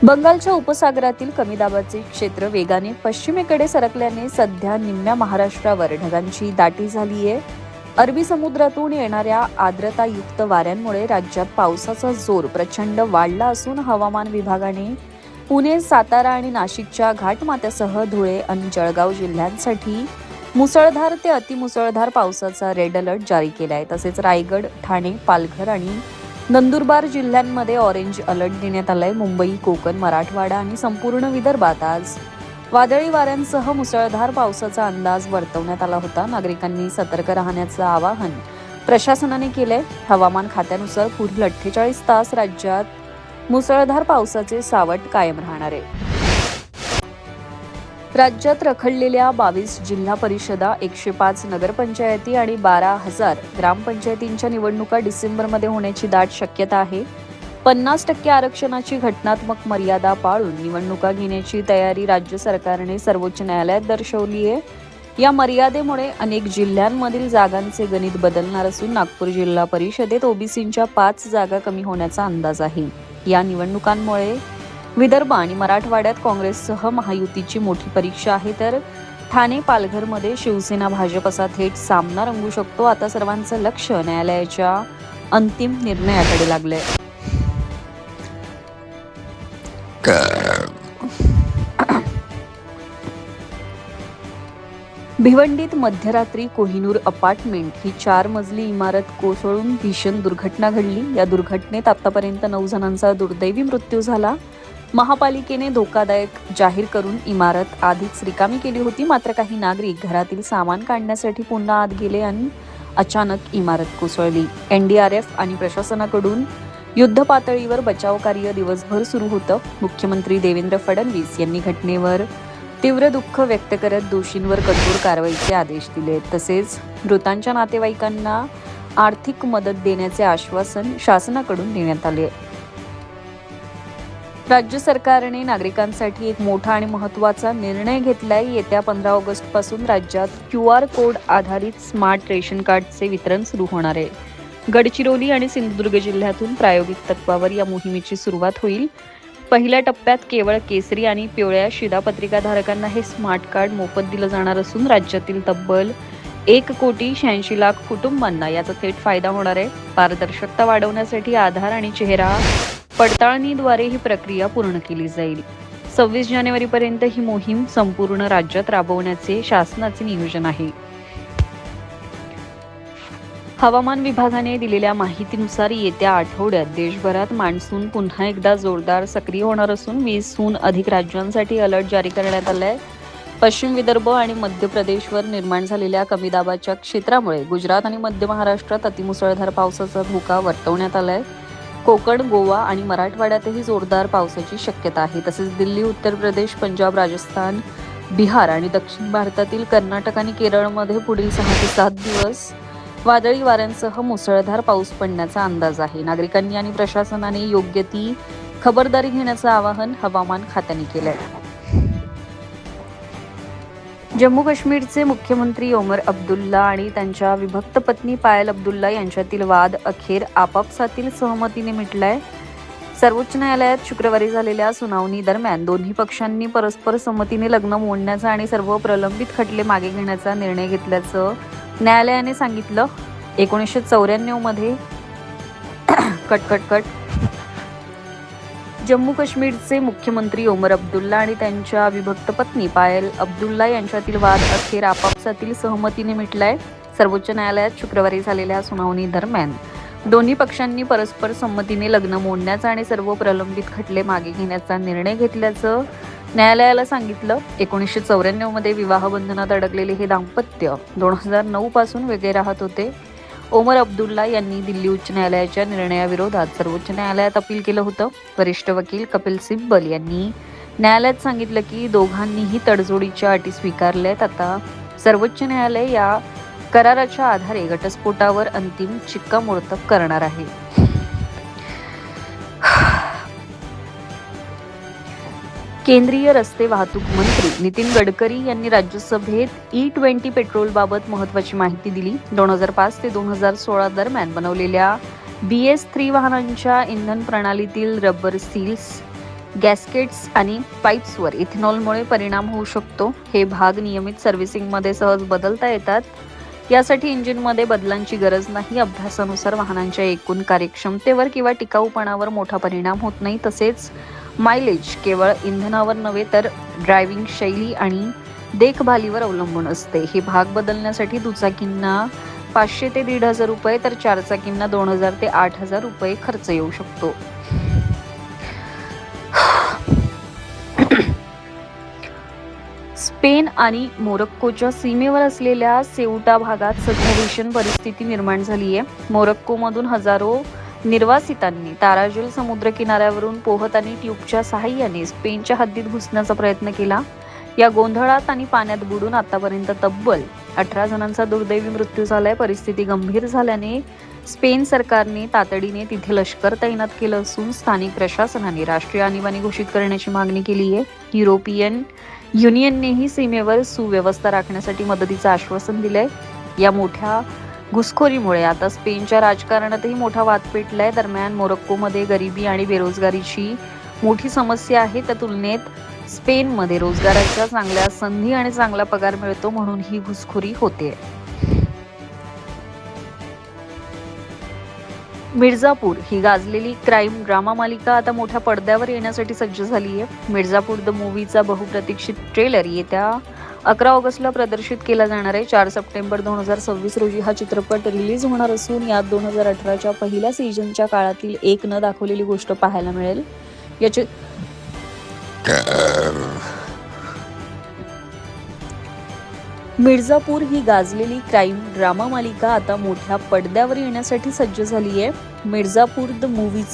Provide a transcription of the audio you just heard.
बंगालच्या उपसागरातील कमी दाबाचे क्षेत्र वेगाने पश्चिमेकडे सरकल्याने सध्या निम्म्या महाराष्ट्रावर ढगांची दाटी झाली आहे. अरबी समुद्रातून येणाऱ्या आर्द्रतायुक्त वाऱ्यांमुळे राज्यात पावसाचा जोर प्रचंड वाढला असून हवामान विभागाने पुणे, सातारा आणि नाशिकच्या घाटमाथ्यासह धुळे आणि जळगाव जिल्ह्यांसाठी मुसळधार ते अतिमुसळधार पावसाचा रेड अलर्ट जारी केला आहे. तसेच रायगड, ठाणे, पालघर आणि नंदुरबार जिल्ह्यांमध्ये ऑरेंज अलर्ट देण्यात आलाय. मुंबई, कोकण, मराठवाडा आणि संपूर्ण विदर्भात आज वादळी वाऱ्यांसह मुसळधार पावसाचा अंदाज वर्तवण्यात आला होता. नागरिकांनी सतर्क राहण्याचं आवाहन प्रशासनाने केलंय. हवामान खात्यानुसार पुढील 48 तास राज्यात मुसळधार पावसाचे सावट कायम राहणार आहे. राज्यात रखडलेल्या 22 जिल्हा परिषदा, 105 नगरपंचायती आणि 12,000 ग्रामपंचायतींच्या निवडणुका डिसेंबरमध्ये होण्याची दाट शक्यता आहे. 50% आरक्षणाची घटनात्मक मर्यादा पाळून निवडणुका घेण्याची तयारी राज्य सरकारने सर्वोच्च न्यायालयात दर्शवली आहे. या मर्यादेमुळे अनेक जिल्ह्यांमधील जागांचे गणित बदलणार असून नागपूर जिल्हा परिषदेत ओबीसींच्या 5 जागा कमी होण्याचा अंदाज आहे. या निवडणुकांमुळे विदर्भ आणि मराठवाड्यात काँग्रेससह महायुतीची मोठी परीक्षा आहे, तर ठाणे, पालघरमध्ये शिवसेना भाजप असा थेट सामना रंगू शकतो. आता सर्वांचं लक्ष न्यायालयाच्या अंतिम निर्णयाकडे लागलंय. भिवंडीत मध्यरात्री कोहिनूर अपार्टमेंट ही 4 मजली इमारत कोसळून भीषण दुर्घटना घडली. या दुर्घटनेत आतापर्यंत 9 जणांचा दुर्दैवी मृत्यू झाला. महापालिकेने धोकादायक जाहीर करून इमारत आधीच रिकामी केली होती. मात्र काही नागरिक घरातील सामान काढण्यासाठी पुन्हा आत गेले आणि अचानक इमारत कोसळली. एनडीआरएफ आणि प्रशासनाकडून युद्ध पातळीवर बचाव कार्य दिवसभर सुरू होतं. मुख्यमंत्री देवेंद्र फडणवीस यांनी घटनेवर तीव्र दुःख व्यक्त करत दोषींवर कठोर कारवाईचे आदेश दिले. तसेच मृतांच्या नातेवाईकांना आर्थिक मदत देण्याचे आश्वासन शासनाकडून देण्यात आले. राज्य सरकारने नागरिकांसाठी एक मोठा आणि महत्त्वाचा निर्णय घेतलाय. येत्या 15 ऑगस्ट पासून राज्यात QR कोड आधारित स्मार्ट रेशन कार्डचे वितरण सुरू होणार आहे. गडचिरोली आणि सिंधुदुर्ग जिल्ह्यातून प्रायोगिक तत्वावर या मोहिमेची सुरुवात होईल. पहिल्या टप्प्यात केवळ केसरी आणि पिवळ्या शिधापत्रिकाधारकांना हे स्मार्ट कार्ड मोफत दिलं जाणार असून राज्यातील तब्बल 1,86,00,000 कुटुंबांना याचा थेट फायदा होणार आहे. पारदर्शकता वाढवण्यासाठी आधार आणि चेहरा पडताळणीद्वारे ही प्रक्रिया पूर्ण केली जाईल. 26 जानेवारीपर्यंत ही मोहीम संपूर्ण राज्यात राबवण्याचे शासनाचे नियोजन आहे. हवामान विभागाने दिलेल्या माहितीनुसार येत्या आठवड्यात देशभरात मान्सून पुन्हा एकदा जोरदार सक्रिय होणार असून 20हून अधिक राज्यांसाठी अलर्ट जारी करण्यात आलाय. पश्चिम विदर्भ आणि मध्य प्रदेशवर निर्माण झालेल्या कमी दाबाच्या क्षेत्रामुळे गुजरात आणि मध्य महाराष्ट्रात अतिमुसळधार पावसाचा धोका वर्तवण्यात आलाय. कोकण, गोवा आणि मराठवाड्यातही जोरदार पावसाची शक्यता आहे. तसेच दिल्ली, उत्तर प्रदेश, पंजाब, राजस्थान, बिहार आणि दक्षिण भारतातील कर्नाटक आणि केरळमध्ये पुढील 6 ते 7 दिवस वादळी वाऱ्यांसह मुसळधार पाऊस पडण्याचा अंदाज आहे. नागरिकांनी आणि प्रशासनाने योग्य ती खबरदारी घेण्याचं आवाहन हवामान खात्याने केलंय. जम्मू काश्मीरचे मुख्यमंत्री ओमर अब्दुल्ला आणि त्यांच्या विभक्त पत्नी पायल अब्दुल्ला यांच्यातील वाद अखेर आपापसातील सहमतीने मिटलाय. सर्वोच्च न्यायालयात शुक्रवारी झालेल्या सुनावणी दरम्यान दोन्ही पक्षांनी परस्पर संमतीने लग्न मोडण्याचा आणि सर्व प्रलंबित खटले मागे घेण्याचा निर्णय घेतल्याचं न्यायालयाने सांगितलं. 1994 मध्ये जम्मू काश्मीरचे मुख्यमंत्री ओमर अब्दुल्ला आणि त्यांच्या विभक्त पत्नी पायल अब्दुल्ला यांच्यातील वाद अखेर आपापसातील सहमतीने मिटलाय. सर्वोच्च न्यायालयात शुक्रवारी झालेल्या सुनावणी दरम्यान दोन्ही पक्षांनी परस्पर संमतीने लग्न मोडण्याचा आणि सर्व प्रलंबित खटले मागे घेण्याचा निर्णय घेतल्याचं न्यायालयाला सांगितलं. 1994 मध्ये विवाह बंधनात अडकलेले हे दाम्पत्य 2009 पासून वेगळे राहत होते. ओमर अब्दुल्ला यांनी दिल्ली उच्च न्यायालयाच्या निर्णयाविरोधात सर्वोच्च न्यायालयात अपील केलं होतं. वरिष्ठ वकील कपिल सिब्बल यांनी न्यायालयात सांगितलं की दोघांनीही तडजोडीच्या अटी स्वीकारल्यात. आता सर्वोच्च न्यायालय या कराराच्या आधारे घटस्फोटावर अंतिम शिक्कामोर्तब करणार आहे. केंद्रीय रस्ते वाहतूक मंत्री नितीन गडकरी यांनी राज्यसभेत E20 पेट्रोलबाबत महत्त्वाची माहिती दिली. 2005 ते 2016 दरम्यान बनवलेल्या BS3 वाहनांच्या इंधन प्रणालीतील रबर सील्स गॅस्केट्स आणि पाईप्सवर इथेनॉलमुळे परिणाम होऊ शकतो. हे भाग नियमित सर्व्हिसिंगमध्ये सहज बदलता येतात. यासाठी इंजिनमध्ये बदलांची गरज नाही. अभ्यासानुसार वाहनांच्या एकूण कार्यक्षमतेवर किंवा टिकाऊपणावर मोठा परिणाम होत नाही. तसेच मायलेज केवळ इंधनावर नव्हे तर ड्रायव्हिंग शैली आणि देखभालीवर अवलंबून असते. हे भाग बदलण्यासाठी दुचाकींना 500 ते 1,500 रुपये तर चारचाकींना 2,000 ते 8,000 रुपये खर्च येऊ शकतो. स्पेन आणि मोरक्कोच्या सीमेवर असलेल्या सेउटा भागात सध्या भीषण परिस्थिती निर्माण झाली आहे. मोरक्कोमधून हजारो निर्वासितांनी ताराजेल समुद्र किनाऱ्यावरून पोहत आणि ट्यूबच्या सहाय्याने स्पेनच्या हद्दीत घुसण्याचा प्रयत्न केला. या गोंधळात आणि पाण्यात बुडून आतापर्यंत तब्बल 18 जणांचा दुर्दैवी मृत्यू झालाय. परिस्थिती गंभीर झाल्याने स्पेन सरकारने तातडीने तिथे लष्कर तैनात केलं असून स्थानिक प्रशासनाने राष्ट्रीय आणीबाणी घोषित करण्याची मागणी केली आहे. युरोपियन युनियननेही सीमेवर सुव्यवस्था राखण्यासाठी मदतीचं आश्वासन दिलंय. या मोठ्या घुसखोरीमुळे आता स्पेनच्या राजकारणातही मोठा वाद पेटलाय. दरम्यान मोरक्कोमध्ये गरिबी आणि बेरोजगारीची मोठी समस्या आहे. त्या तुलनेत स्पेनमध्ये रोजगाराच्या चांगल्या संधी आणि चांगला पगार मिळतो, म्हणून ही घुसखोरी होते. मिर्झापूर ही गाजलेली क्राईम ड्रामा मालिका आता मोठ्या पडद्यावर येण्यासाठी सज्ज झाली आहे. मिर्झापूर द मूव्हीचा बहुप्रतीक्षित ट्रेलर येत्या 11 ऑगस्टला प्रदर्शित केला जाणार आहे. 4 सप्टेंबर 2026 रोजी हा चित्रपट रिलीज होणार असून यात 2018च्या पहिल्या सीझनच्या काळातील एक न दाखवलेली गोष्ट पाहायला मिळेल. याची मिर्झापूर ही गाजलेली क्राईम ड्रामा मालिका आता मोठ्या पडद्यावर येण्यासाठी सज्ज झाली आहे. मिर्झापूर द मूव्हीचा